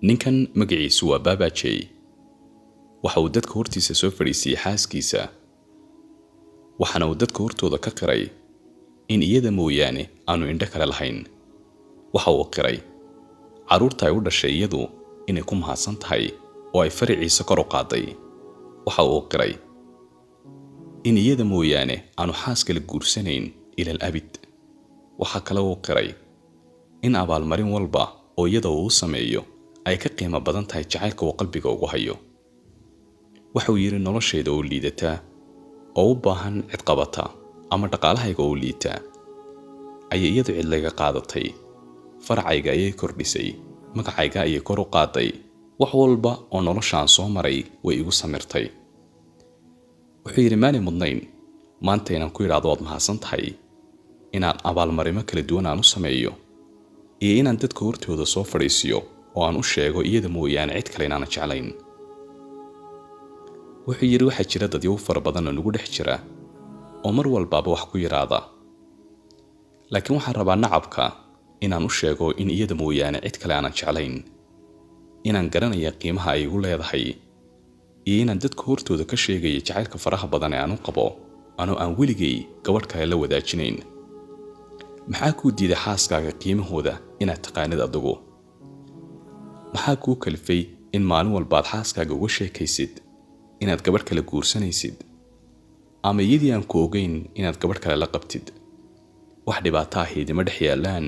ninkan magaciisu waa baabajey. waxa uu dadka hortiisa soo fadhiisiyey xaaskiisa, waxaana uu dadka hortooda ka qiray in iyada mooyaane aanu indho kale lahayn. waxa uu qiray carruurta ay u dhashay iyadu inay ku mahadsan tahay oo ay faraciisa kor u qaaday. waxa uu qiray in iyada mooyaane aanu xaas kale guursanayn ilal abid. waxa kale uu qiray in abaalmarin walba oo iyada uu sameeyo ay ka qiimo badan tahay jacaylka uu qalbiga ugu hayo. waxa uu yiri noloshayda oo liidata oo u baahan cid qabata ama dhaqaalahayga oo liita ayay iyadu cid laga qaadatay, faracayga ayay kordhisay, magacayga ayay kor u qaaday. wax walba oo noloshaan soo maray way igu samirtay. wuxuu yiri maani mudnayn maanta inaan ku yiraahdo waad mahadsan tahay, inaan abaalmarimo kala duwan aan u sameeyo, iyo inaan dadka hortooda soo fadhiisiyo oo aan u sheego iyada mooyaane cid kale inaan jeclayn. wuxuu yiri waxa jira dad yow fara badan oo nagu dhex jira oo mar walbaaba wax ku yiraahda, laakiin waxaan rabaa nacabka inaan u sheego in iyada mooyaane cid kale aan jeclayn, inaan garanaya qiimaha ay igu leedahay, iyo inaan dadka hortooda ka sheegayo jacaylka faraha badan ee aan u qabo anoo aan weligay gabadh kale la wadaajinayn. maxaa kuu diiday xaaskaaga qiimahooda inaad taqaanid adigu? maxaa kuu kalifay in maalin walbaad xaaskaaga uga sheekaysid inaad gabadh kale guursanaysid, ama iyadii aan ku ogeyn inaad gabadh kale la qabtid? wax dhibaato ahayd ma dhex yaallaan.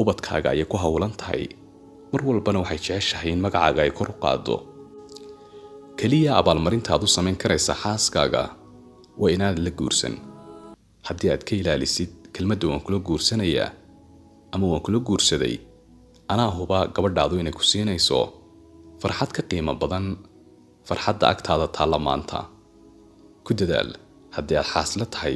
ubadkaaga ayay ku hawlan tahay, mar walbana waxay jeceshahay in magacaaga ay kor u qaaddo. keliya abaalmarintaad u samayn karaysa xaaskaaga waa inaad la guursan. haddii aad ka ilaalisid kelmadda waan kula guursanayaa ama waan kula guursaday, anaa huba gabadhaadu inay ku siinayso farxad ka qiimo badan farxadda agtaada taalla maanta. ku dadaal haddii aad xaasla tahay